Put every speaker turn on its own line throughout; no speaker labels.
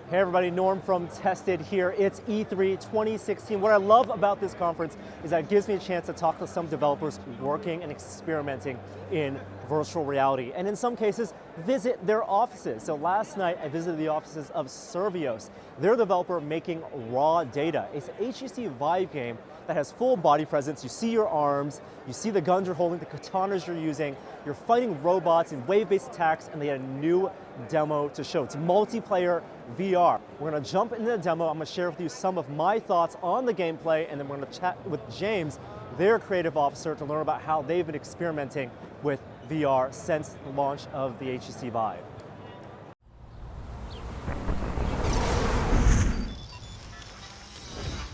Hey everybody, Norm from Tested here. It's E3 2016. What I love about this conference is that it gives me a chance to talk to some developers working and experimenting in virtual reality, and in some cases, visit their offices. So last night, I visited the offices of Survios. They're a developer making Raw Data. It's an HTC Vive game that has full body presence. You see your arms, you see the guns you're holding, the katanas you're using, you're fighting robots in wave-based attacks, and they had a new demo to show. It's multiplayer VR. We're gonna jump into the demo. I'm gonna share with you some of my thoughts on the gameplay, and then we're gonna chat with James, their creative officer, to learn about how they've been experimenting with VR since the launch of the HTC Vive.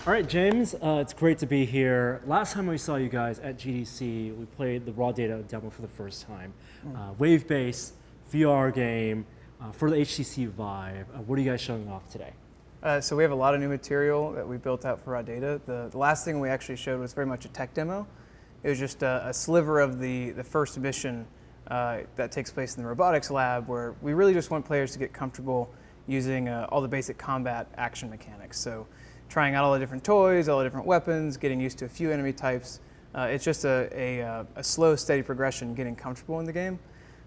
All right, James, it's great to be here. Last time we saw you guys at GDC, we played the Raw Data demo for the first time. Wave-based VR game for the HTC Vive. What are you guys showing off today?
So we have a lot of new material that we built out for Raw Data. The last thing we actually showed was very much a tech demo. It was just a sliver of the first mission that takes place in the robotics lab, where we really just want players to get comfortable using all the basic combat action mechanics. So trying out all the different toys, all the different weapons, getting used to a few enemy types. It's just a slow, steady progression getting comfortable in the game.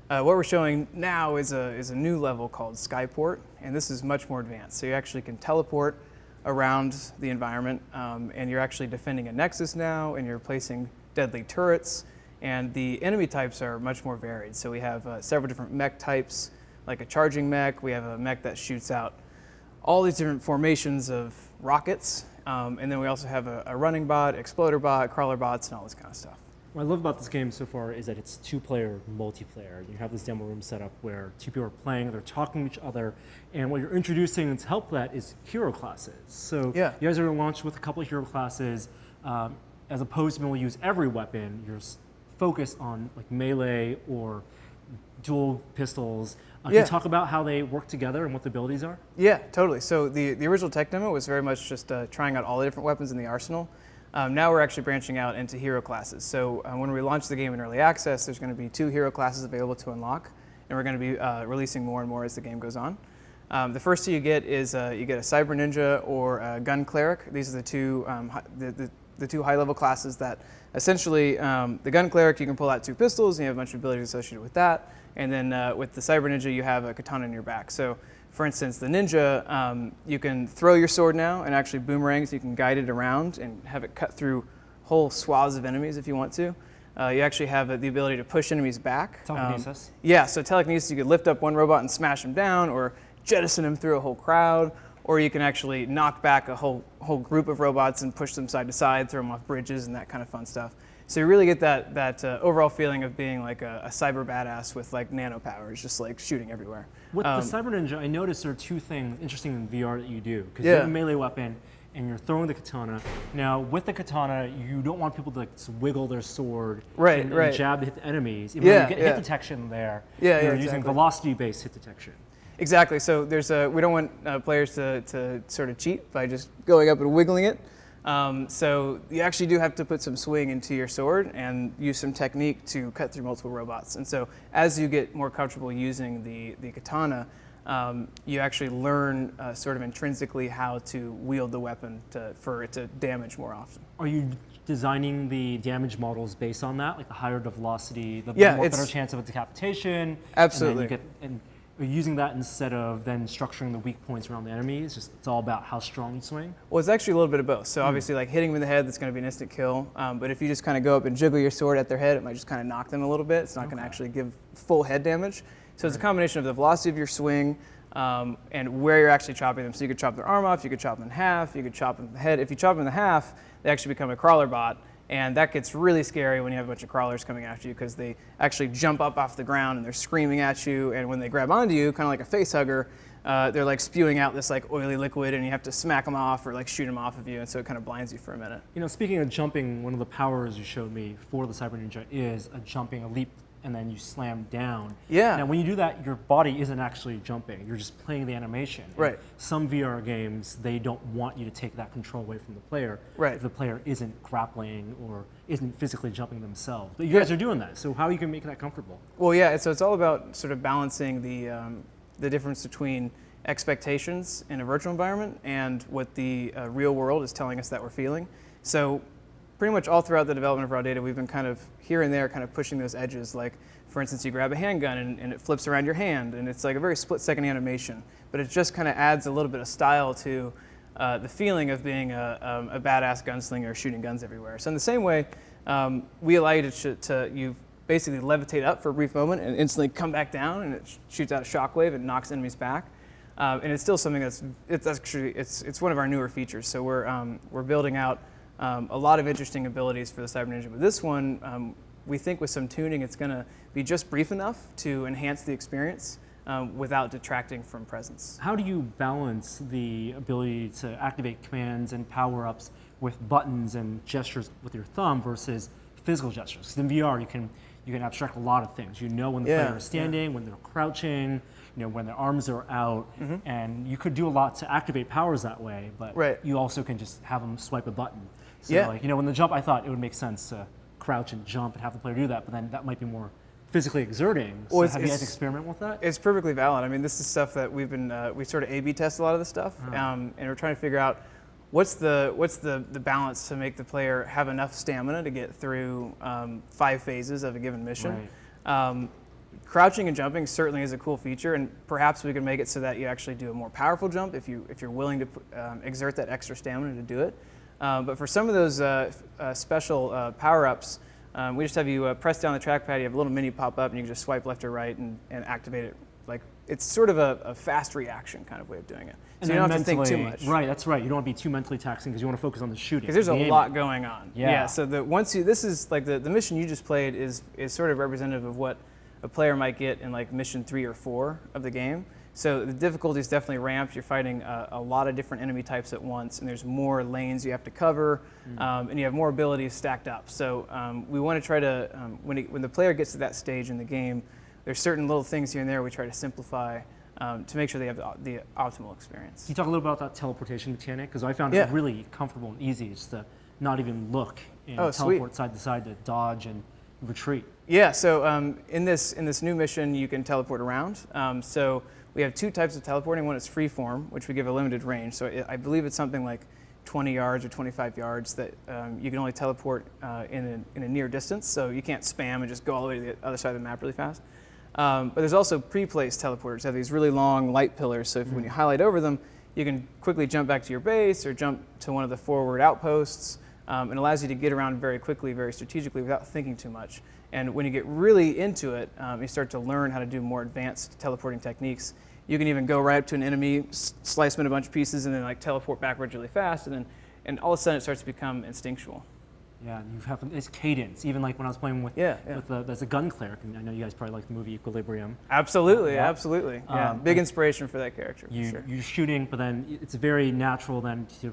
What we're showing now is a new level called Skyport, and this is much more advanced. So you actually can teleport around the environment, and you're actually defending a nexus now, and you're placing deadly turrets, and the enemy types are much more varied. So we have several different mech types, like a charging mech. We have a mech that shoots out all these different formations of rockets, and then we also have a running bot, exploder bot, crawler bots, and all this kind of stuff.
What I love about this game so far is that it's two-player multiplayer. You have this demo room set up where two people are playing, they're talking to each other, and what you're introducing to help that is hero classes. So
yeah.
You guys are going to launch with a couple of hero classes. As opposed to being able to use every weapon, you're focused on like melee or dual pistols. Can you talk about how they work together and what the abilities are?
Yeah, totally. So the original tech demo was very much just trying out all the different weapons in the arsenal. Now we're actually branching out into hero classes. So when we launch the game in early access, there's going to be 2 hero classes available to unlock, and we're going to be releasing more and more as the game goes on. The first 2 you get is you get a cyber ninja or a gun cleric. These are the two high-level classes that essentially, the gun cleric, you can pull out 2 pistols, and you have a bunch of abilities associated with that. And then with the cyber ninja, you have a katana in your back. So for instance, the ninja, you can throw your sword now and actually boomerang, so you can guide it around and have it cut through whole swaths of enemies if you want to. You actually have the ability to push enemies back.
Telekinesis.
Yeah, so telekinesis, you could lift up one robot and smash him down, or jettison him through a whole crowd, or you can actually knock back a whole group of robots and push them side to side, throw them off bridges, and that kind of fun stuff. So you really get that overall feeling of being like a cyber badass with like nano powers, just like shooting everywhere.
With the Cyber Ninja, I noticed there are 2 things interesting in VR that you do. Because you have a melee weapon and you're throwing the katana. Now, with the katana, you don't want people to like wiggle their sword and jab to hit the enemies. Even though you get hit detection there, you're using velocity-based hit detection.
Exactly. So there's we don't want players to sort of cheat by just going up and wiggling it. So you actually do have to put some swing into your sword and use some technique to cut through multiple robots. And so as you get more comfortable using the katana, you actually learn sort of intrinsically how to wield the weapon for it to damage more often.
Are you designing the damage models based on that, like the higher the velocity, the better chance of a decapitation?
Absolutely.
And you're using that instead of then structuring the weak points around the enemy? It's all about how strong you swing?
Well, it's actually a little bit of both. So obviously, like hitting them in the head, that's going to be an instant kill. But if you just kind of go up and jiggle your sword at their head, it might just kind of knock them a little bit. It's not going to actually give full head damage. So it's a combination of the velocity of your swing and where you're actually chopping them. So you could chop their arm off, you could chop them in half, you could chop them in the head. If you chop them in half, they actually become a crawler bot. And that gets really scary when you have a bunch of crawlers coming after you, because they actually jump up off the ground and they're screaming at you. And when they grab onto you, kind of like a face hugger, they're like spewing out this like oily liquid, and you have to smack them off or like shoot them off of you. And so it kind of blinds you for a minute.
You know, speaking of jumping, one of the powers you showed me for the Cyber Ninja is a leap, and then you slam down.
Yeah.
Now, when you do that, your body isn't actually jumping. You're just playing the animation.
Right.
Some VR games, they don't want you to take that control away from the player.
Right.
If the player isn't grappling or isn't physically jumping themselves. But you guys are doing that, so how you can make that comfortable?
Well, yeah, so it's all about sort of balancing the difference between expectations in a virtual environment and what the real world is telling us that we're feeling. So pretty much all throughout the development of raw data, we've been kind of here and there kind of pushing those edges. Like, for instance, you grab a handgun and it flips around your hand, and it's like a very split-second animation, but it just kind of adds a little bit of style to the feeling of being a badass gunslinger shooting guns everywhere. So in the same way, we allow you to you basically levitate up for a brief moment and instantly come back down, and it shoots out a shockwave and knocks enemies back. And it's still something it's one of our newer features. So we're building out a lot of interesting abilities for the Cyber Ninja. But this one, we think with some tuning, it's going to be just brief enough to enhance the experience without detracting from presence.
How do you balance the ability to activate commands and power-ups with buttons and gestures with your thumb versus physical gestures? Because in VR, you can abstract a lot of things. You know when the player is standing, when they're crouching, when their arms are out, and you could do a lot to activate powers that way, but you also can just have them swipe a button. So when the jump, I thought it would make sense to crouch and jump and have the player do that, but then that might be more physically exerting. So have you guys experiment with that?
It's perfectly valid. I mean, this is stuff that we've been, we sort of A/B test a lot of this stuff, and we're trying to figure out what's the balance to make the player have enough stamina to get through 5 phases of a given mission. Right. Crouching and jumping certainly is a cool feature, and perhaps we can make it so that you actually do a more powerful jump if you're willing to exert that extra stamina to do it. But for some of those special power-ups, we just have you press down the trackpad, you have a little menu pop up, and you can just swipe left or right and activate it. Like, it's sort of a fast reaction kind of way of doing it. So you don't have to think too much.
Right, that's right. You don't want to be too mentally taxing because you want to focus on the shooting.
Because there's a lot going on. Yeah. So this is like the mission you just played is sort of representative of what a player might get in like mission 3 or 4 of the game. So the difficulty is definitely ramped. You're fighting a lot of different enemy types at once, and there's more lanes you have to cover, and you have more abilities stacked up. So we want to try to, when the player gets to that stage in the game, there's certain little things here and there we try to simplify to make sure they have the optimal experience.
Can you talk a little about that teleportation mechanic? Because I found it really comfortable and easy just to not even look and teleport side to side to dodge and retreat.
Yeah, so in this new mission, you can teleport around. So we have 2 types of teleporting. One is freeform, which we give a limited range. So I believe it's something like 20 yards or 25 yards that you can only teleport in a near distance. So you can't spam and just go all the way to the other side of the map really fast. But there's also pre-placed teleporters. They have these really long light pillars. So when you highlight over them, you can quickly jump back to your base or jump to one of the forward outposts. It allows you to get around very quickly, very strategically without thinking too much. And when you get really into it, you start to learn how to do more advanced teleporting techniques. You can even go right up to an enemy, slice them in a bunch of pieces, and then like teleport backwards really fast, and all of a sudden it starts to become instinctual.
Yeah, you have this cadence. Even like when I was playing with as a gun cleric, and I know you guys probably like the movie Equilibrium.
Absolutely, absolutely. Yeah, big inspiration for that character.
You're shooting, but then it's very natural then to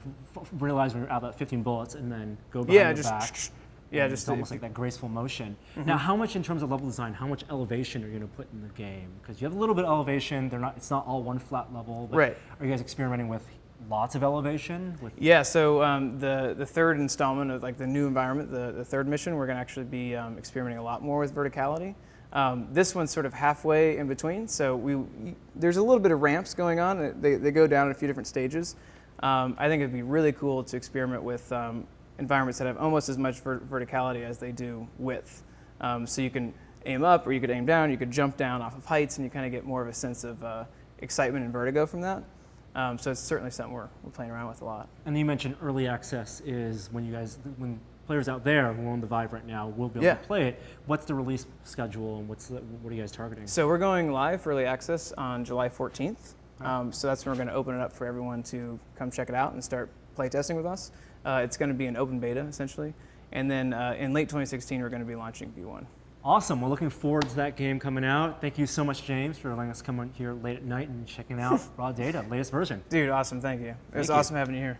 realize when you're out about 15 bullets and then go behind the back. It's almost like that graceful motion. Now, how much in terms of level design, how much elevation are you going to put in the game? Because you have a little bit of elevation. It's not all one flat level. But are you guys experimenting with lots of elevation?
So the third installment of like the new environment, the third mission, we're going to actually be experimenting a lot more with verticality. This one's sort of halfway in between. So there's a little bit of ramps going on. They go down in a few different stages. I think it'd be really cool to experiment with environments that have almost as much verticality as they do width. So you can aim up or you could aim down, you could jump down off of heights, and you kind of get more of a sense of excitement and vertigo from that. So it's certainly something we're playing around with a lot.
And you mentioned early access is when players out there who own the Vive right now will be able to play it. What's the release schedule and what are you guys targeting?
So we're going live for early access on July 14th. So that's when we're going to open it up for everyone to come check it out and start playtesting with us. It's going to be an open beta, essentially. And then in late 2016, we're going to be launching V1.
Awesome. We're looking forward to that game coming out. Thank you so much, James, for letting us come on here late at night and checking out raw data, latest version.
Dude, awesome. Thank you. It was awesome having you here.